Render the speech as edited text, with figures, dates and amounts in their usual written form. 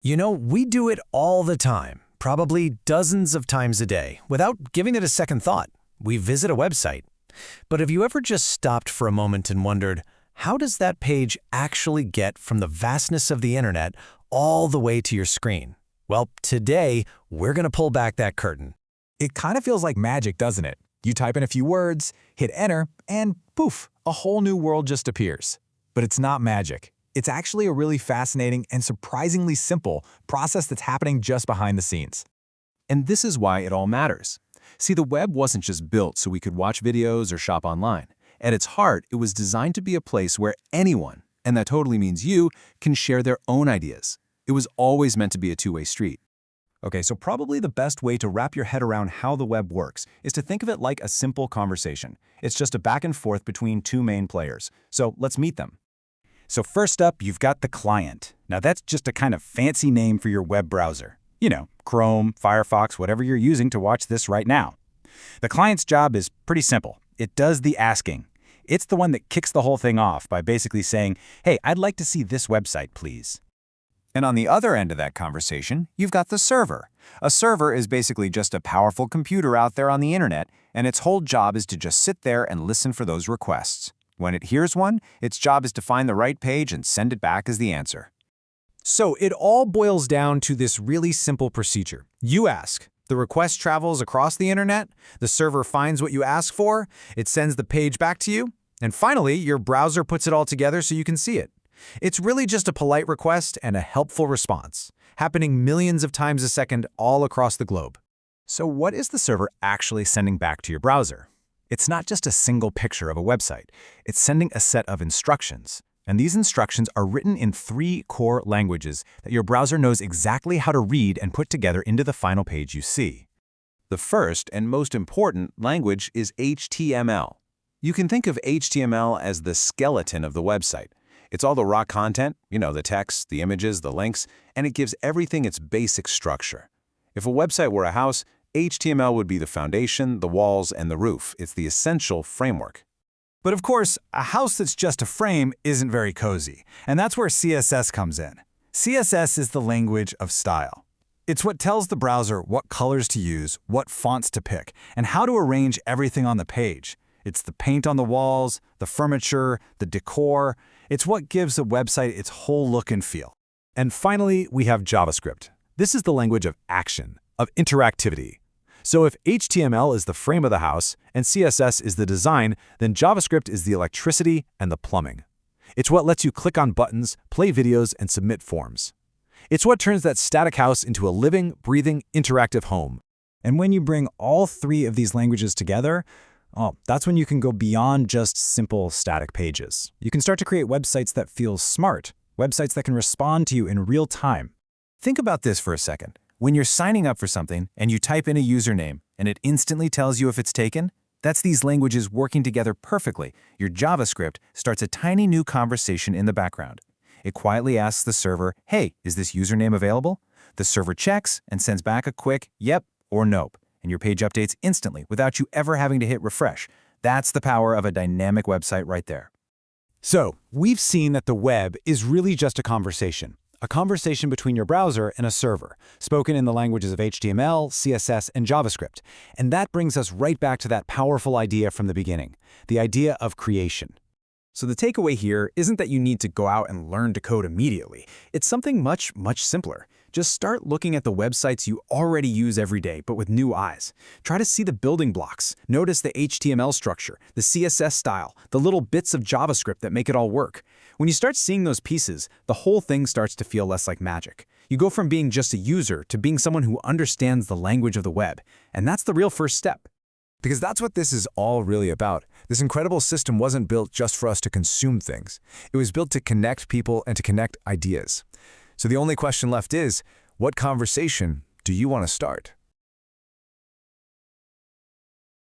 You know, we do it all the time, probably dozens of times a day, without giving it a second thought. We visit a website. But have you ever just stopped for a moment and wondered, how does that page actually get from the vastness of the internet all the way to your screen? Well, today, we're going to pull back that curtain. It kind of feels like magic, doesn't it? You type in a few words, hit enter, and poof, a whole new world just appears. But it's not magic. It's actually a really fascinating and surprisingly simple process that's happening just behind the scenes. And this is why it all matters. See, the web wasn't just built so we could watch videos or shop online. At its heart, it was designed to be a place where anyone, and that totally means you, can share their own ideas. It was always meant to be a two-way street. Okay, so probably the best way to wrap your head around how the web works is to think of it like a simple conversation. It's just a back and forth between two main players. So let's meet them. So first up, you've got the client. Now that's just a kind of fancy name for your web browser. You know, Chrome, Firefox, whatever you're using to watch this right now. The client's job is pretty simple. It does the asking. It's the one that kicks the whole thing off by basically saying, hey, I'd like to see this website, please. And on the other end of that conversation, you've got the server. A server is basically just a powerful computer out there on the internet, and its whole job is to just sit there and listen for those requests. When it hears one, its job is to find the right page and send it back as the answer. So it all boils down to this really simple procedure. You ask, the request travels across the internet, the server finds what you ask for, it sends the page back to you, and finally, your browser puts it all together so you can see it. It's really just a polite request and a helpful response, happening millions of times a second all across the globe. So what is the server actually sending back to your browser? It's not just a single picture of a website. It's sending a set of instructions. And these instructions are written in 3 core languages that your browser knows exactly how to read and put together into the final page you see. The first and most important language is HTML. You can think of HTML as the skeleton of the website. It's all the raw content, the text, the images, the links, and it gives everything its basic structure. If a website were a house, HTML would be the foundation, the walls, and the roof. It's the essential framework. But of course, a house that's just a frame isn't very cozy, and that's where CSS comes in. CSS is the language of style. It's what tells the browser what colors to use, what fonts to pick, and how to arrange everything on the page. It's the paint on the walls, the furniture, the decor. It's what gives a website its whole look and feel. And finally, we have JavaScript. This is the language of action, of interactivity. So if HTML is the frame of the house and CSS is the design, then JavaScript is the electricity and the plumbing. It's what lets you click on buttons, play videos, and submit forms. It's what turns that static house into a living, breathing, interactive home. And when you bring all 3 of these languages together, that's when you can go beyond just simple static pages. You can start to create websites that feel smart, websites that can respond to you in real time. Think about this for a second. When you're signing up for something and you type in a username and it instantly tells you if it's taken, that's these languages working together perfectly. Your JavaScript starts a tiny new conversation in the background. It quietly asks the server, hey, is this username available? The server checks and sends back a quick yep or nope, and your page updates instantly without you ever having to hit refresh. That's the power of a dynamic website right there. So, we've seen that the web is really just a conversation between your browser and a server, spoken in the languages of HTML, CSS, and JavaScript. And that brings us right back to that powerful idea from the beginning, the idea of creation. So the takeaway here isn't that you need to go out and learn to code immediately. It's something much, much simpler. Just start looking at the websites you already use every day, but with new eyes. Try to see the building blocks. Notice the HTML structure, the CSS style, the little bits of JavaScript that make it all work. When you start seeing those pieces, the whole thing starts to feel less like magic. You go from being just a user to being someone who understands the language of the web. And that's the real first step. Because that's what this is all really about. This incredible system wasn't built just for us to consume things. It was built to connect people and to connect ideas. So the only question left is, what conversation do you want to start?